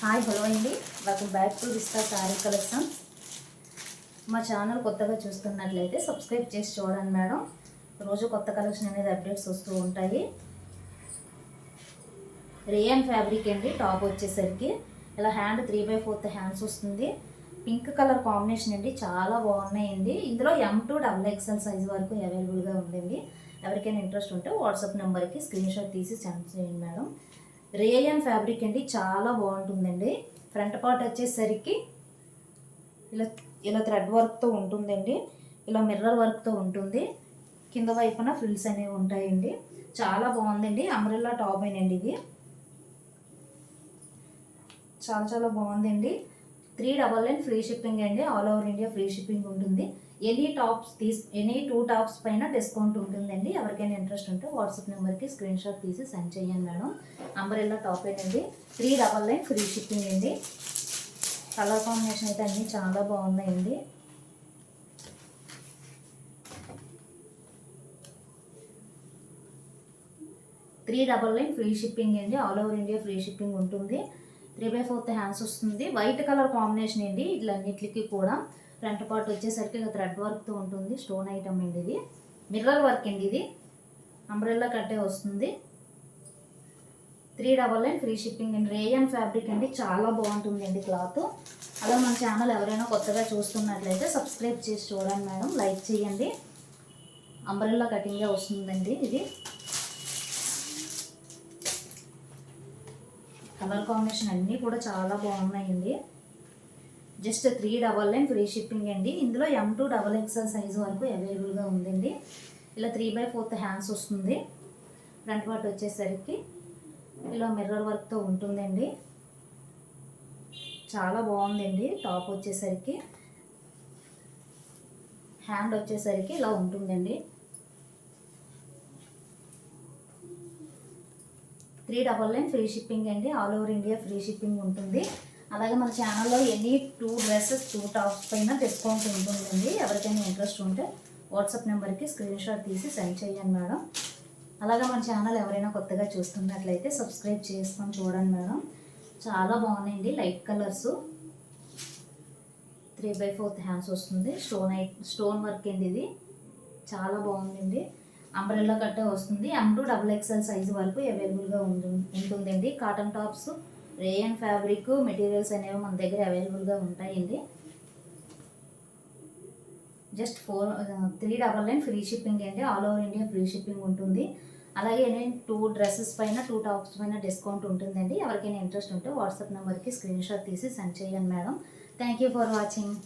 Hi hello అండి, welcome back to Vista sari collection. మా channel కొత్తగా చూస్తున్నట్లయితే సబ్స్క్రైబ్ చేసి చూడండి మేడం. రోజు కొత్త కలెక్షన్ అనేది అప్డేట్స్ వస్తూ ఉంటాయి. రేయన్ ఫ్యాబ్రిక్ అండి. టాప్ వచ్చేసరికి ఇలా హ్యాండ్ 3/4 హ్యాండ్స్ వస్తుంది. పింక్ కలర్ కాంబినేషన్ అండి, చాలా బాగున్నాయండి. ఇందులో M2 XXL సైజ్ వరకు అవైలబుల్గా ఉందండి. ఎవరికైనా ఇంట్రెస్ట్ ఉంటే వాట్సాప్ నెంబర్కి స్క్రీన్ షాట్ తీసి సెండ్ చేయండి మేడం. రేయన్ ఫ్యాబ్రిక్ అండి, చాలా బాగుంటుందండి. ఫ్రంట్ పార్ట్ వచ్చేసరికి ఇలా ఇలా థ్రెడ్ వర్క్తో ఉంటుందండి. ఇలా మిర్రర్ వర్క్తో ఉంటుంది. కింద వైపున ఫ్రిల్స్ అనేవి ఉంటాయండి. చాలా బాగుందండి. అంబ్రెల్లా టాప్ అయినండి ఇది. చాలా చాలా బాగుందండి. 399 ఫ్రీ షిప్పింగ్ అండి. All over India free shipping ఉంటుంది. ఎనీ 2 టాప్స్ పైన డిస్కౌంట్ ఉంటుందండి. ఎవరికైనా ఇంట్రెస్ట్ ఉంటే వాట్సాప్ నెంబర్కి స్క్రీన్ షాట్ తీసి సెండ్ చేయండి మేడం. అంబ్రెల్లా టాప్ ఏంటండి, 399 ఫ్రీ షిప్పింగ్ అండి. కలర్ కాంబినేషన్ అయితే అన్నీ చాలా బాగున్నాయండి. $399 ఫ్రీ షిప్పింగ్ అండి. All over India free shipping ఉంటుంది. 3/4 హ్యాండ్స్ వస్తుంది. వైట్ కలర్ కాంబినేషన్ అండి. ఇట్లన్నిటికి కూడా ఫ్రంట్ పార్ట్ వచ్చేసరికి ఇలా థ్రెడ్ వర్క్తో ఉంటుంది. స్టోన్ ఐటమ్ అండి ఇది. మిర్రర్ వర్క్ అండి ఇది. అంబ్రెల్లా కట్టే వస్తుంది. 399 ఫ్రీ షిప్పింగ్ అండి. రేయన్ ఫ్యాబ్రిక్ అండి, చాలా బాగుంటుందండి క్లాత్. అలా మన ఛానల్ ఎవరైనా కొత్తగా చూస్తున్నట్లయితే సబ్స్క్రైబ్ చేసి చూడండి మేడం. లైక్ చేయండి. అంబ్రెల్లా కటింగే వస్తుందండి ఇది. కలర్ కాంబినేషన్ అన్నీ కూడా చాలా బాగున్నాయండి. జస్ట్ 399 ఫ్రీ షిప్పింగ్ అండి. ఇందులో M2 XXL సైజు వరకు అవైలబుల్గా ఉందండి. ఇలా 3/4 హ్యాండ్స్ వస్తుంది. ఫ్రంట్ పార్ట్ వచ్చేసరికి ఇలా మిర్రర్ వర్క్తో ఉంటుందండి. చాలా బాగుందండి. టాప్ వచ్చేసరికి హ్యాండ్ వచ్చేసరికి ఇలా ఉంటుందండి. 399 ఫ్రీ షిప్పింగ్ అండి. All over India free shipping ఉంటుంది. అలాగే మన ఛానల్లో ఎనీ 2 డ్రెస్సెస్ 2 టాప్స్ పైన డిస్కౌంట్ ఉంటుందండి. ఎవరికైనా ఇంట్రెస్ట్ ఉంటే వాట్సాప్ నెంబర్కి స్క్రీన్ షాట్ తీసి సెండ్ చేయండి మేడం. అలాగే మన ఛానల్ ఎవరైనా కొత్తగా చూస్తున్నట్లయితే సబ్స్క్రైబ్ చేసుకొని చూడండి మేడం. చాలా బాగున్నాయండి. లైట్ కలర్స్, 3/4 హ్యాండ్స్ వస్తుంది. స్టోన్ వర్క్ అండి ఇది. చాలా బాగుందండి. అంబ్రెల్లా కట్టే వస్తుంది. M2 XXL సైజు వరకు అవైలబుల్గా ఉంటుందండి. Cotton tops, rayon fabric materials అనేవి మన దగ్గర అవైలబుల్గా ఉంటాయండి. జస్ట్ 399 ఫ్రీ షిప్పింగ్ అండి. All over India free shipping ఉంటుంది. అలాగే 2 డ్రెస్సెస్ పైన 2 టాప్స్ పైన డిస్కౌంట్ ఉంటుందండి. ఎవరికైనా ఇంట్రెస్ట్ ఉంటే వాట్సాప్ నెంబర్కి స్క్రీన్ షాట్ తీసి సెండ్ చేయండి madam. Thank you for watching.